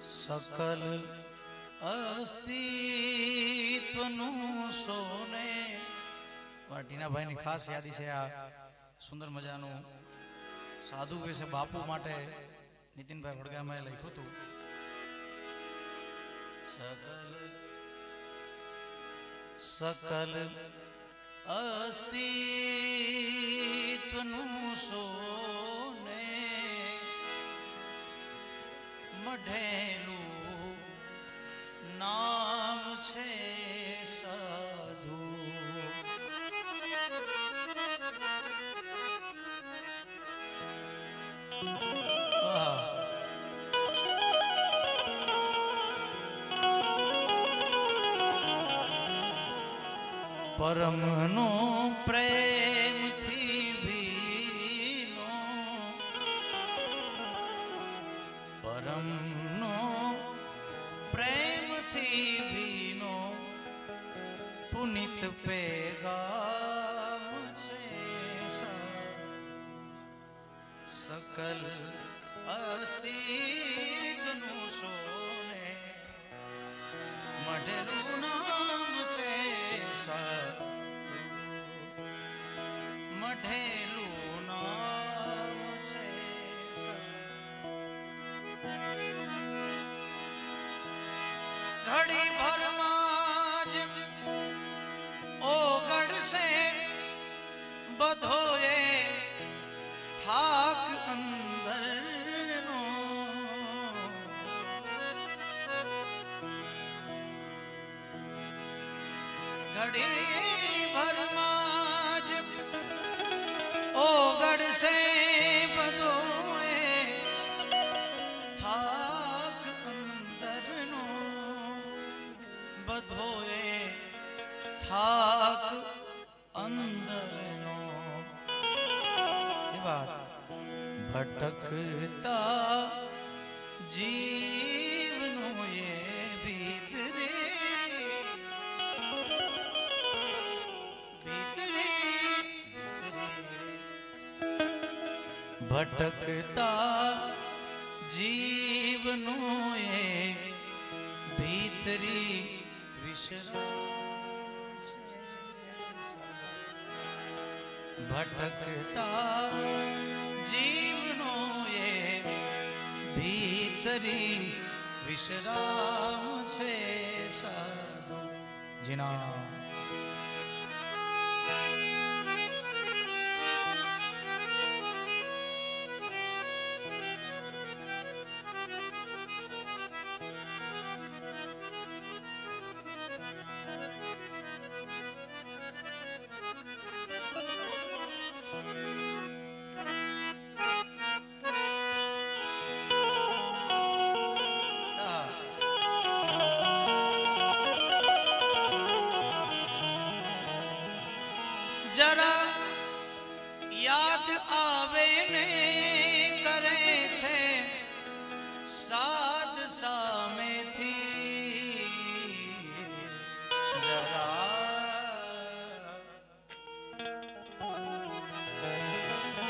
सकल अस्तित्वનું સોને ટીનાભાઈની ખાસ યાદી છે આ સુંદર મજાનું સાધુ વિશે બાપુ માટે નીતિનભાઈ વડગામાએ લખ્યું હતું सकल अस्तित्वનું સોને મઢેલું નામ છે સાધુ પરમનો પ્રેમથી ભીનો પરમનો પ્રેમથી ભીનો પુનિત પેગામ છે सकल अस्तित्वનું સોને મઢેલું નામ છે મઢેલું નામ છે ઘડી ભરમાં જ ઓગળશે બધોએ થાક અંદરનો ઘડી ભરમાં જ ઓગળશે બધોએ થાક અંદરનો બધોએ થાક અંદરનો ભટકતા જીવનો એ ભીતરે ભટકતા જીવનો એ ભીતરી વિશ્રામ ભટકતા જીવનો એ ભીતરી વિશ્રામ છે સાધુ જીના जरा याद आवे ने करे छे साध सामे थी जरा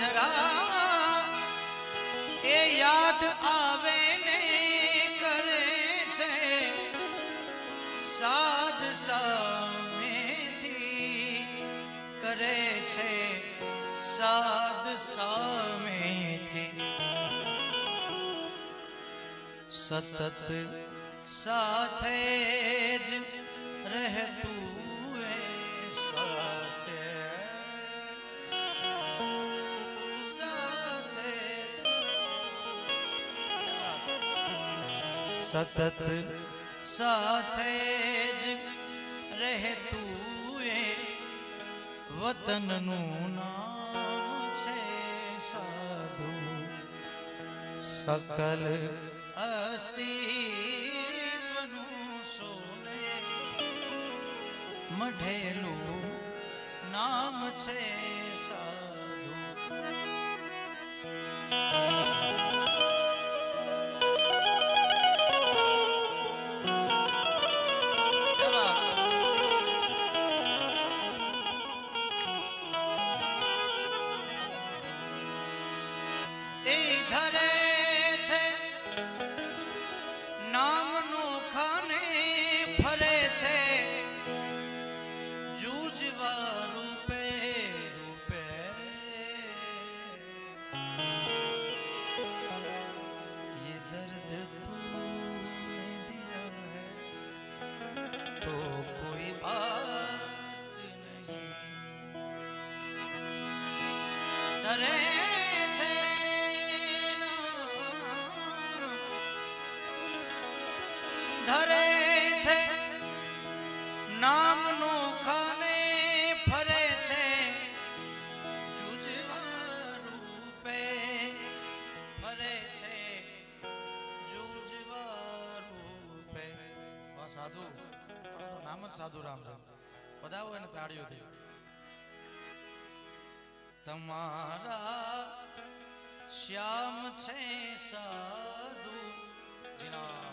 जरा ए याद आवे ने करे छे साध सामे करे छे साध सामेथी सतत साथे ज रहतू साथे साथे सतत साथे ज रहतू વતનનું નામ છે સાધુ सकल अस्तित्वનું સોને મઢેલું નામ છે સાધુ સાધુ આનું તો નામ જ સાધુરામ છે. બધાઓ એને તાળીઓથી. તમારા શ્યામ છે સાધુ જીના,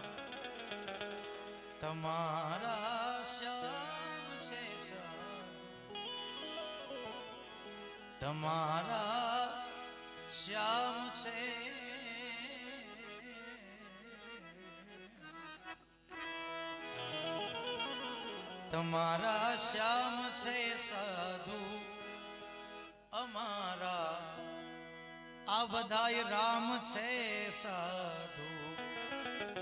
તમારા શ્યામ છે સાધુ, તમારા શ્યામ છે તમારા શ્યામ છે સાધુ, અમારા આ બધાય રામ છે સાધુ.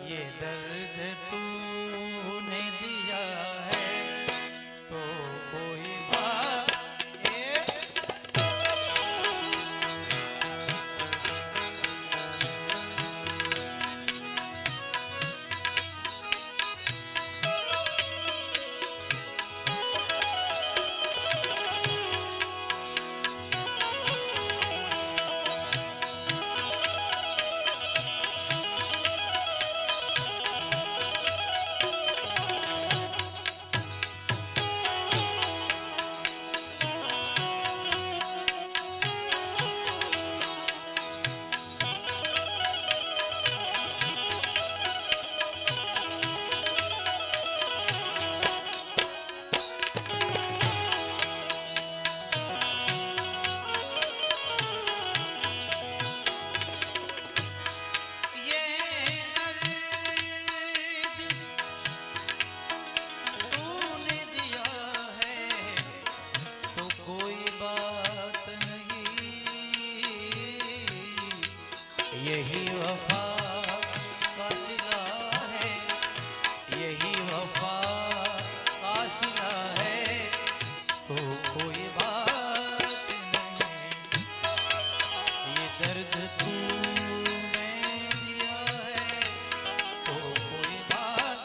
ये दर्द तूने दिया है तो कोई बात यही वफा का सिला है, यही वफा का सिला है तो कोई बात नहीं. ये दर्द तूने दिया है तो कोई बात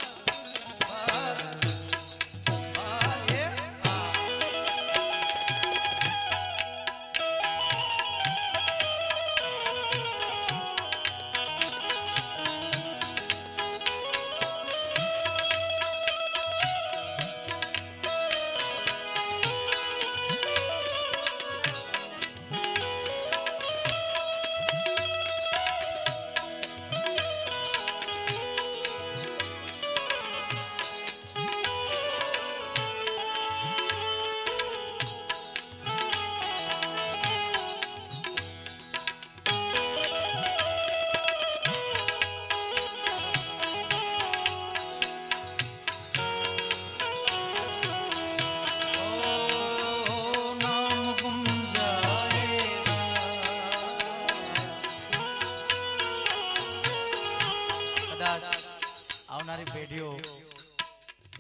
આવનારી પેઢીઓ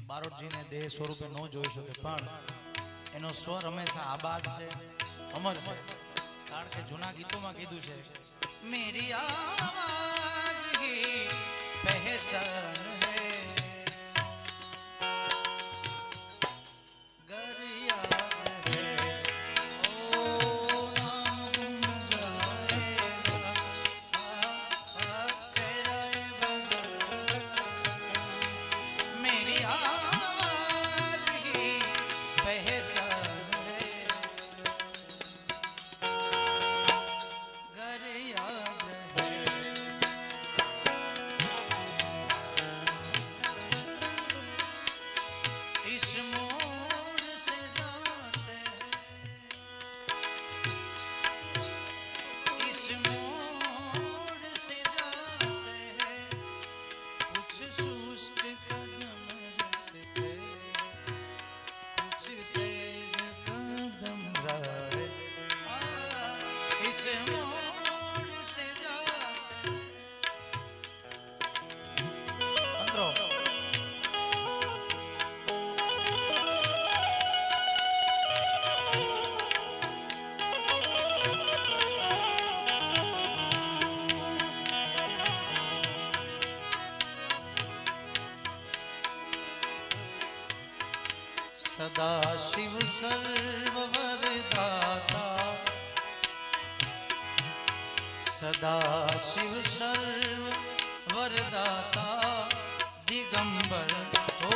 બારોટજીને દેહ સ્વરૂપે ન જોઈ શકે, પણ એનો સ્વર હંમેશા આબાદ છે, અમર છે. કારણ કે જૂના ગીતોમાં કીધું છે, મેરી આવાજ કી પહેચાન હૈ गर याद है ओ नाम गुम जाएगा मेरी आवाज की पहचान है घर याद है. इस मोड़ से जाते इस मोड़ से जाते हैं कुछ शुष्क कदम रसते कुछ तेज कदम रहे. इस मोड़ से जाते अंदरो सदा शिव सर्ववरदाता सदा शिव सर्ववरदाता दिगंबर ओ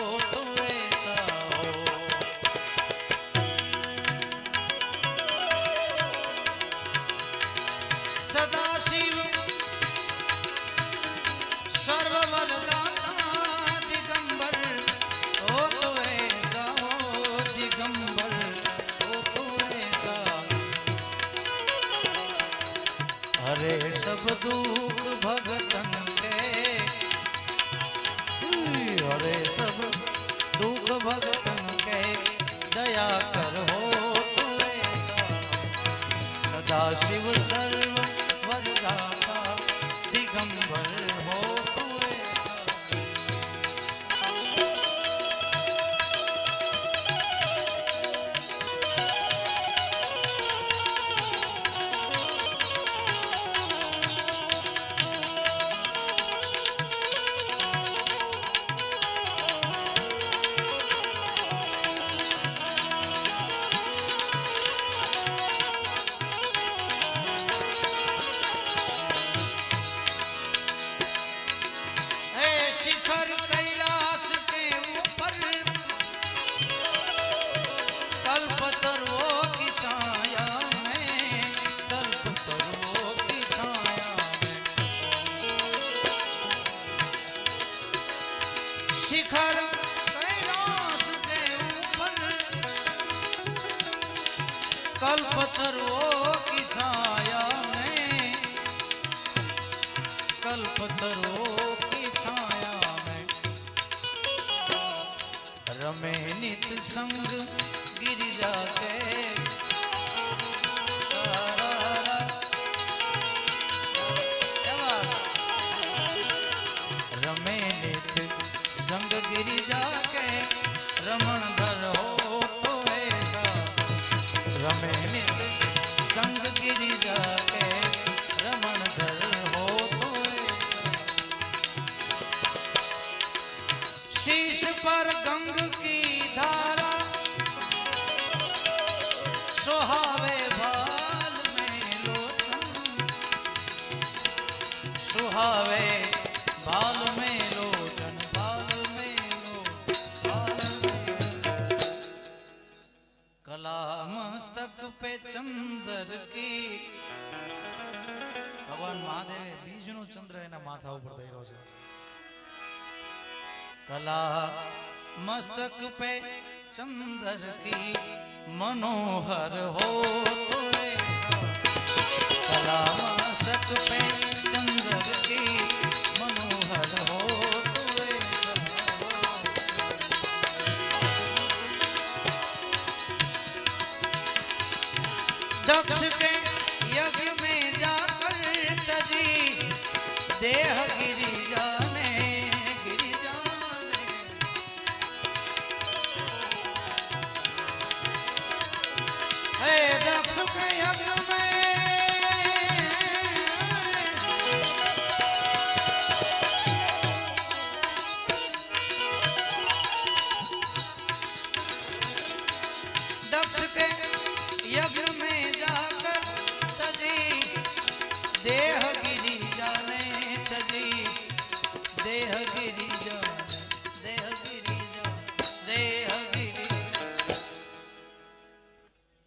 शिखर कैलाश के ऊपर कल्पतरुओं की छाया में, कल्पतरुओं की छाया में, शिखर कैलाश के ऊपर कल्पतरुओं की छाया में, कल्पतरुओं की छाया में रमे नित संग गिरिजा के रमे नित संग गिरिजा के रमण धर हो तो ऐसा, रमे नित संग गिरिजा के रमण धर हो तो ऐसा, शीश पर गंग की धारा सुहावे भाल में लोचन, सुहावे भाल में लोचन, भाल में भाल में कला मस्तक पे चंद्र की, भगवान महादेव बीजनो चंद्र एना माथा ऊपर धर्यो छे, कला मस्तक पे चंद्र की मनोहर हो तो ऐसा, कला मस्तक पे चंद्र की मनोहर हो तो ऐसा, दक्ष के यज्ञ में जाकर तजी देह गिरिजा ने, गिरिजा ने हे दक्ष के यज्ञ में, दक्ष के यज्ञ में जाकर तजी देह गिरिजा ने, तजी देह गिरिजा, देह गिरिजा, देह गिरिजा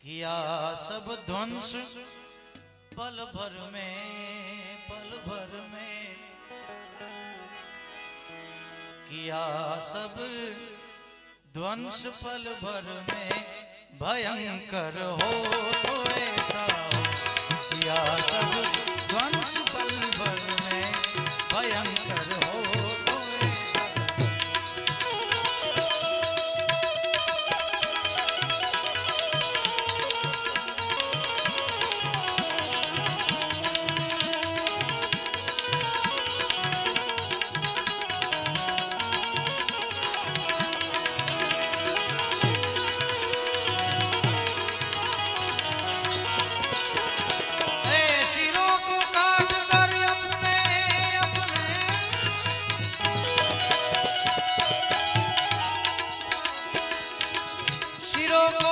किया सब ध्वंस पल भर में, पल भर में किया सब ध्वंस पल भर में, भयंकर हो तो ऐसा, किया सब ध्वंस पल भर में, भयंकर हो तो ऐसा, शिरों को काट कर अपने अपने, शिरों को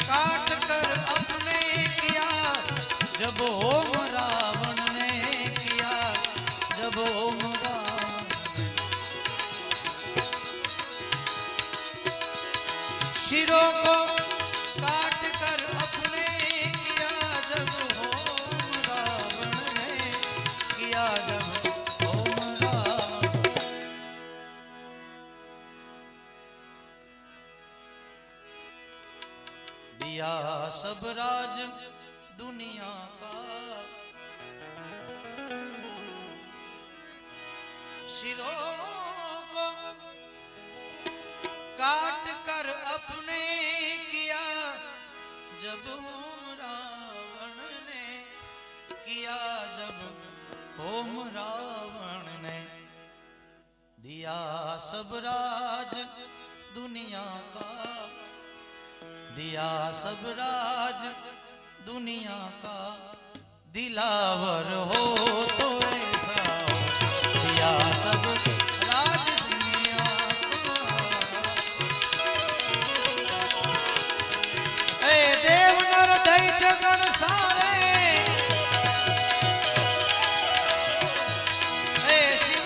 काट कर अपने किया जब होम रावण ने किया, जब होम रावण शिरों को काट कर अपने किया जब होम रावण ने किया, जब होम रावण दिया सब राज दुनिया का, शिरों को काट कर अपने किया जब होम रावण ने किया, जब होम रावण ने दिया सब राज दुनिया का, दिया सब राज दुनिया का, दिलावर हो तो ऐसा हो, दिया सब राज दुनिया का, हे देव नर दैत्य गण सारे, हे शिव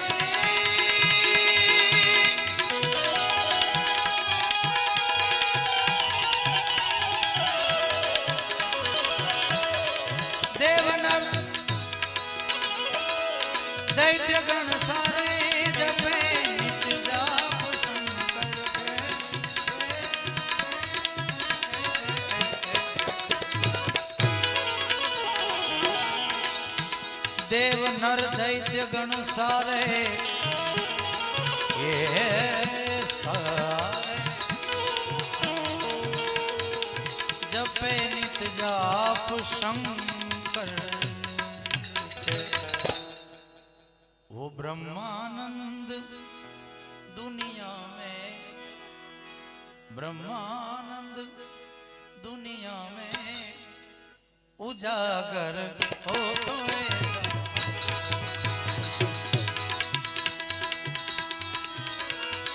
नर दैत्य गण सारे ये सारे जपे नित जाप शंकर वो ब्रह्मानंद दुनिया में ब्रह्मानंद दुनिया में उजागर हो तो